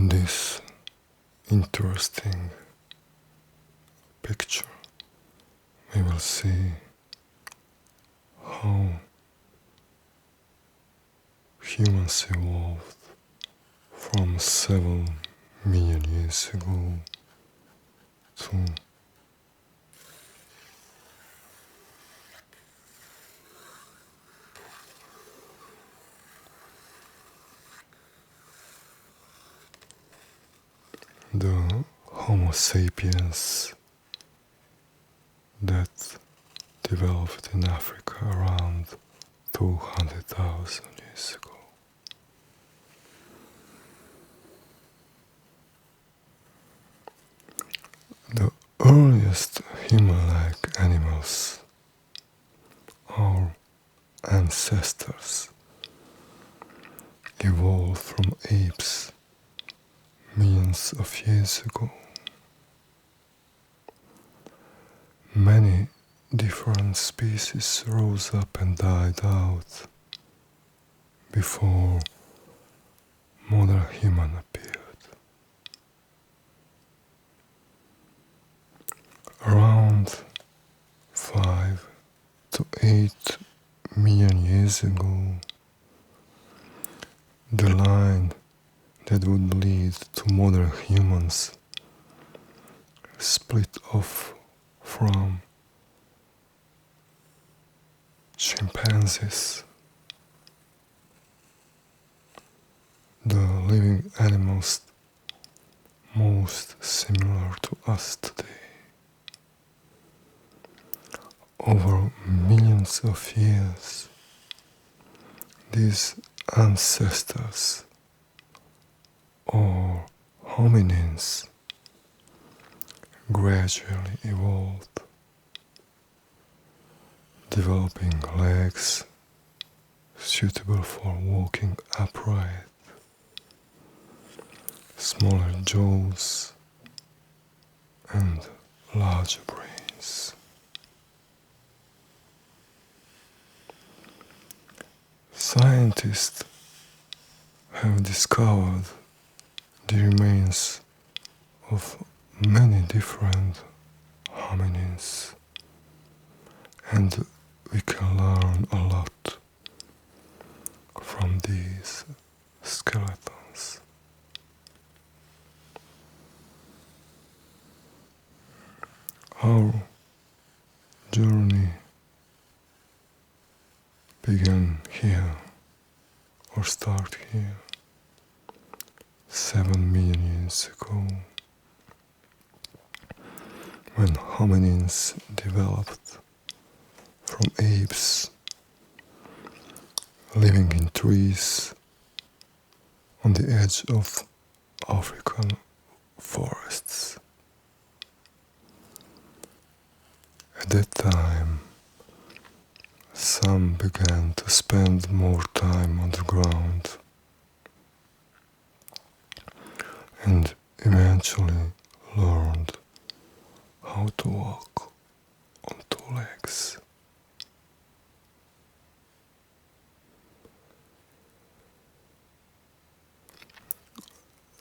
In this interesting picture, we will see how humans evolved from several million years ago to the Homo sapiens that developed in Africa around 200,000 years ago. The earliest human-like animals, our ancestors, evolved from apes millions of years ago. Many different species rose up and died out before modern human appeared. Around 5 to 8 million years ago, the line that would lead to modern humans split off from chimpanzees, the living animals most similar to us today. Over millions of years, these ancestors or hominins gradually evolved, developing legs suitable for walking upright, smaller jaws, and larger brains. Scientists have discovered the remains of many different hominins, and we can learn a lot from these skeletons. Our journey began here, or start here, 7 million years ago, when hominins developed from apes living in trees on the edge of African forests. At that time, some began to spend more time on the ground and eventually learned how to walk on two legs.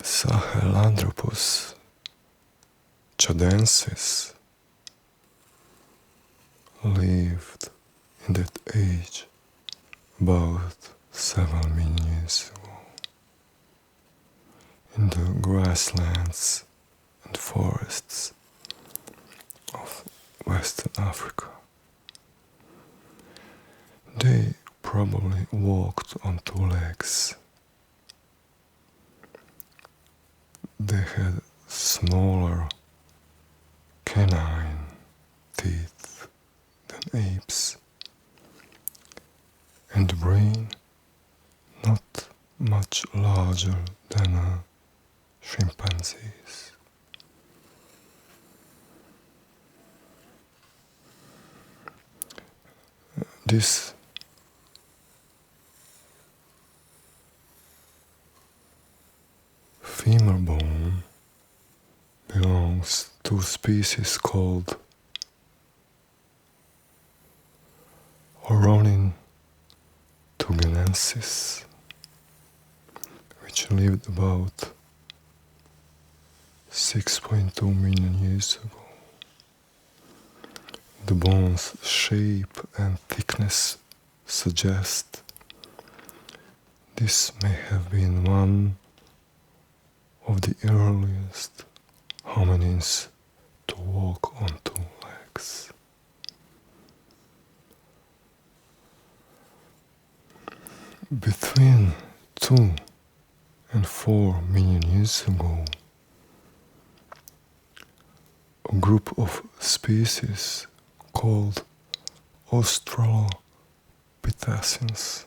Sahelanthropus chadensis lived in that age about 7 million years ago in the grasslands and forests of Western Africa. They probably walked on two legs. They had smaller canine teeth than apes, and the brain not much larger than a chimpanzee's. This femur bone belongs to a species called Australopithecus, which lived about 6.2 million years ago. The bone's shape and thickness suggest this may have been one of the earliest hominins to walk on two legs. Between 2 and 4 million years ago, a group of species called Australopithecus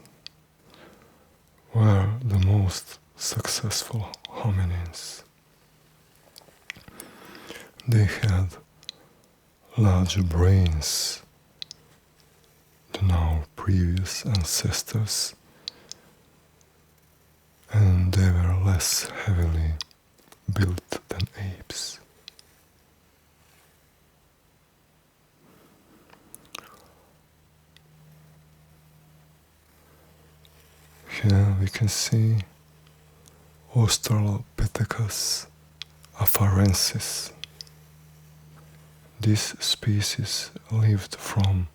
were the most successful hominins. They had larger brains than our previous ancestors, and they were less heavily built than apes. Here we can see Australopithecus afarensis. This species lived from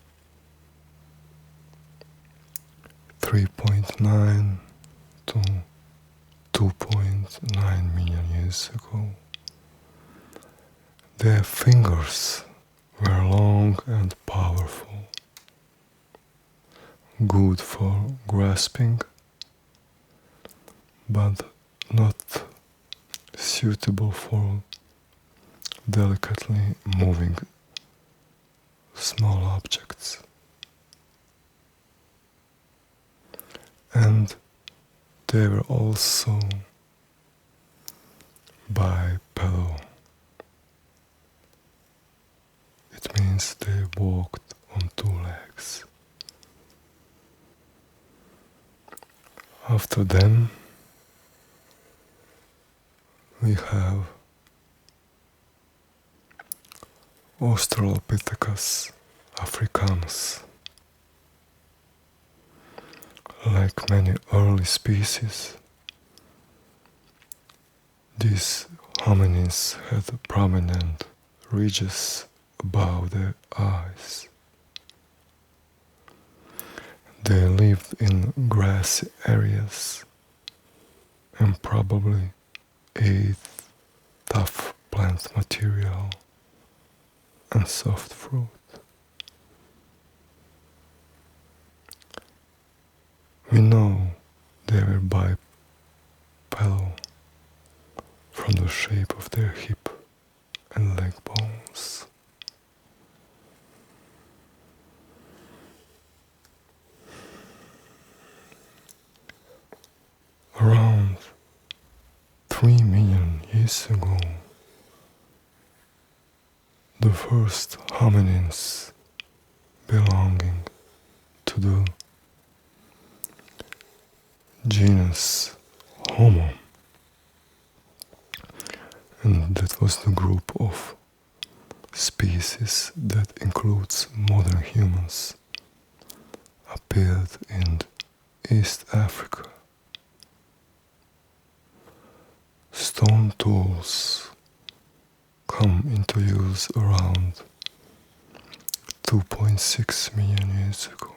3.9 to 2.9 million years ago. Their fingers were long and powerful, good for grasping, but not suitable for delicately moving small objects. And they were also bipedal. It means they walked on two legs. After them, we have Australopithecus africanus. Like many early species, these hominins had prominent ridges above their eyes. They lived in grassy areas and probably ate tough plant material and soft fruit. We know they were bipedal from the shape of their hip and leg bones. Around 3 million years ago, the first hominins belonging to the Genus Homo, and that was the group of species that includes modern humans, appeared in East Africa. Stone tools come into use around 2.6 million years ago,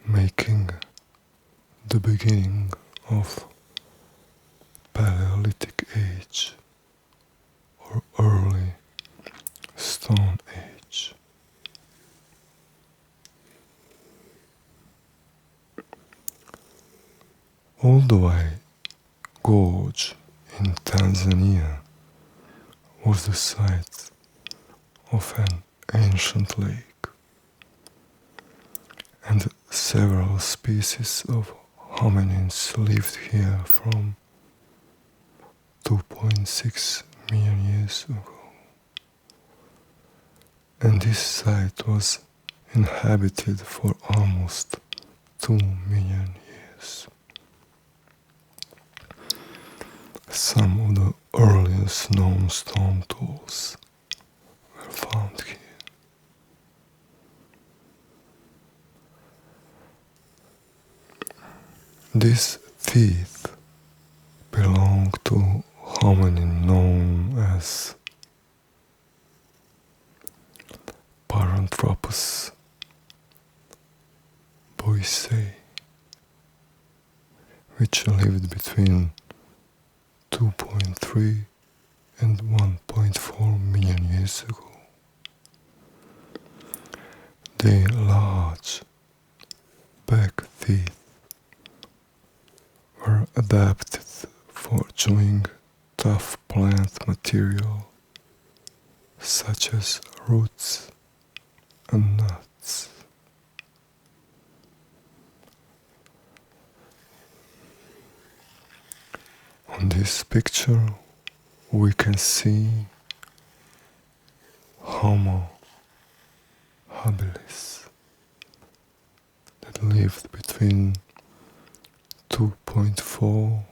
making the beginning of Paleolithic Age or early Stone Age. Olduvai Gorge in Tanzania was the site of an ancient lake, and several species of hominins lived here from 2.6 million years ago. And this site was inhabited for almost 2 million years. Some of the earliest known stone tools were found here. These teeth belong to hominin known as Paranthropus boisei, which lived between 2.3 and 1.4 million years ago. Their large back teeth were adapted for chewing tough plant material such as roots and nuts. On this picture we can see Homo habilis that lived between 2.4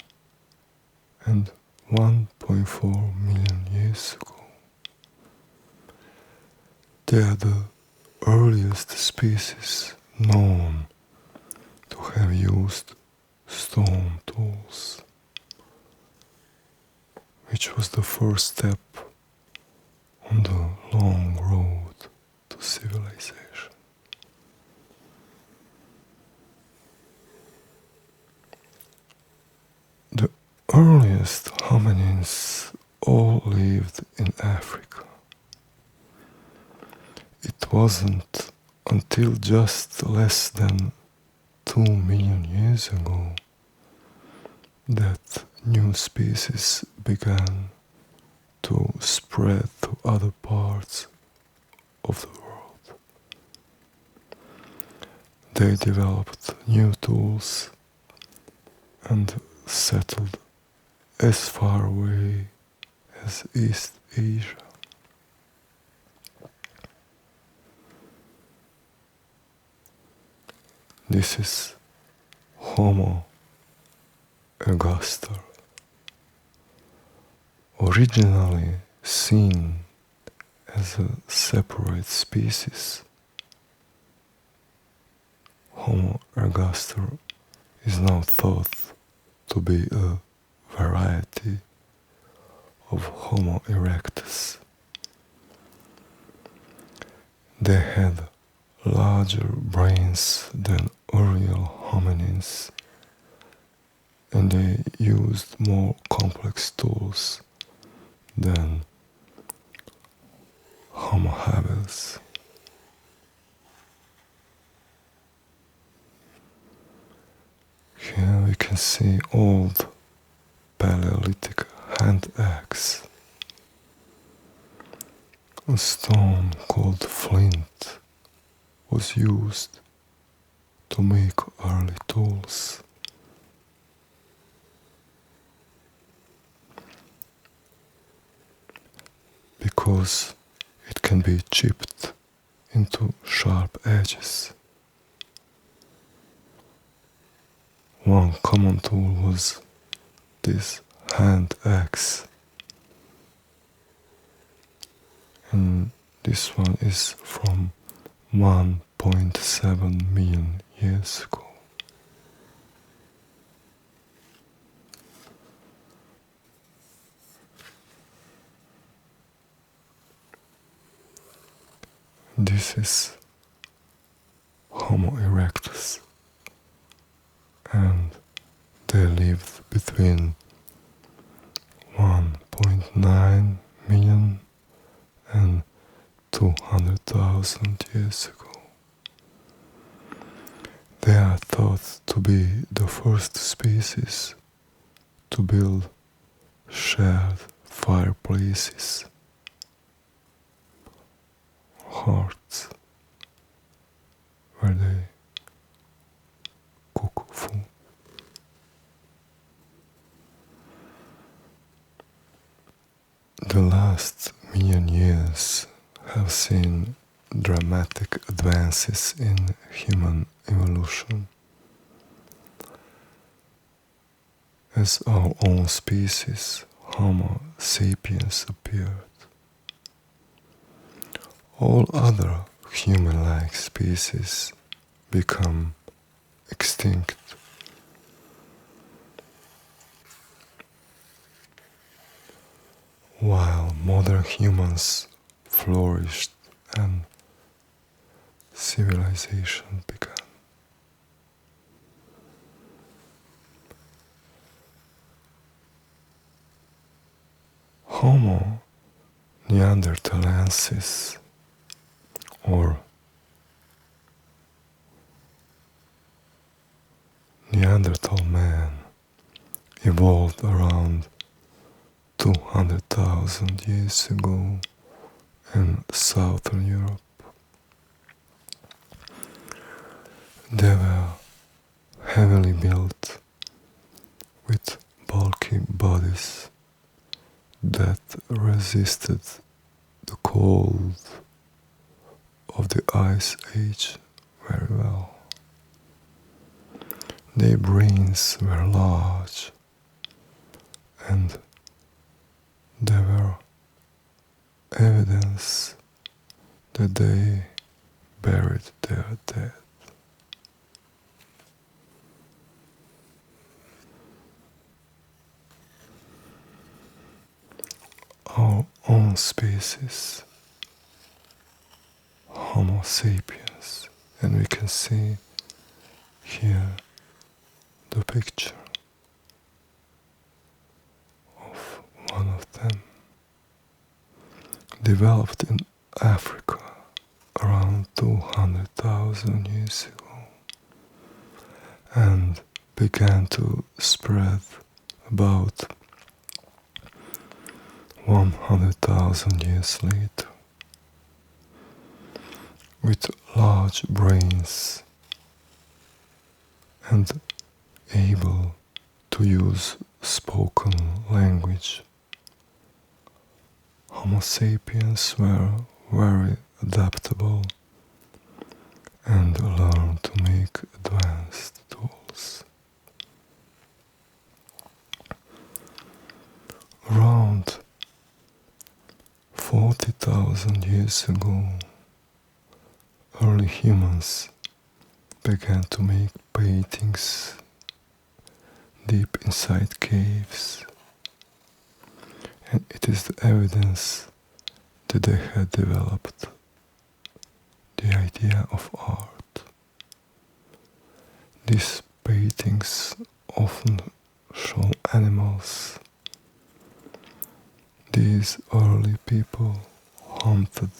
and 1.4 million years ago. They are the earliest species known to have used stone tools, which was the first step on the long road to civilization. The earliest hominins all lived in Africa. It wasn't until just less than 2 million years ago that new species began to spread to other parts of the world. They developed new tools and settled as far away as East Asia. This is Homo ergaster, originally seen as a separate species. Homo ergaster is now thought to be a variety of Homo erectus. They had larger brains than earlier hominins, and they used more complex tools than Homo habilis. Here we can see old Paleolithic hand axe. A stone called flint was used to make early tools. Because it can be chipped into sharp edges. One common tool was this hand axe, and this one is from 1.7 million years ago. This is Homo erectus, and they lived between 1.9 million and 200,000 years ago. They are thought to be the first species to build shared fireplaces, hearths, where they cook food. The last million years have seen dramatic advances in human evolution. As our own species, Homo sapiens, appeared, all other human-like species become extinct. while modern humans flourished and civilization began. Homo neanderthalensis, or Neanderthal man, evolved around 200,000 years ago in southern Europe. They were heavily built with bulky bodies that resisted the cold of the Ice Age very well. Their brains were large, and there were evidence that they buried their dead. Our own species, Homo sapiens, and we can see here the picture of one of them, developed in Africa around 200,000 years ago and began to spread about 100,000 years later with large brains and able to use spoken language. Homo sapiens were very adaptable and learned to make advanced tools. Around 40,000 years ago, early humans began to make paintings deep inside caves, and it is the evidence that they had developed the idea of art. These paintings often show animals. These early people hunted.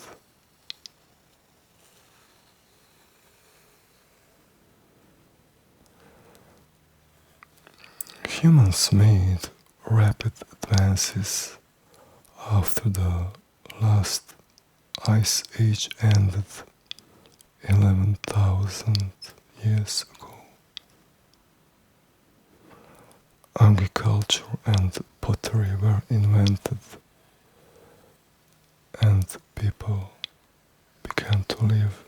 Humans made rapid advances after the last Ice Age ended 11,000 years ago. Agriculture and pottery were invented, and people began to live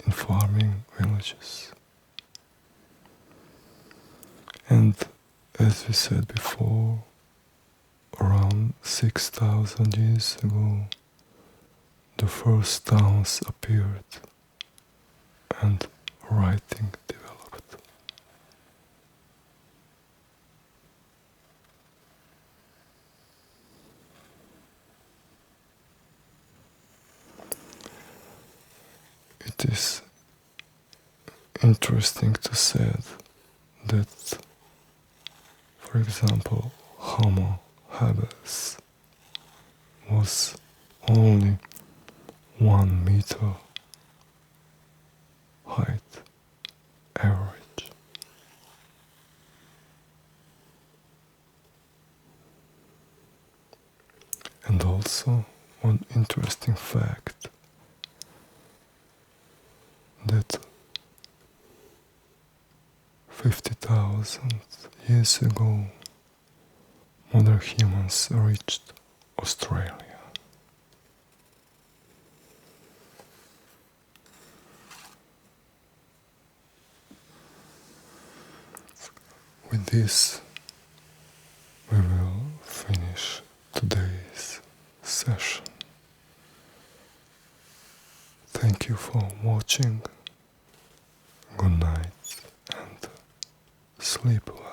in farming villages. And as we said before, around 6,000 years ago, the first towns appeared and writing developed. It is interesting to say that, for example, Homo habilis was only 1 meter height average. And also one interesting fact that 50,000 years ago, modern humans reached Australia. With this, we will finish today's session. Thank you for watching. Good night and sleep well.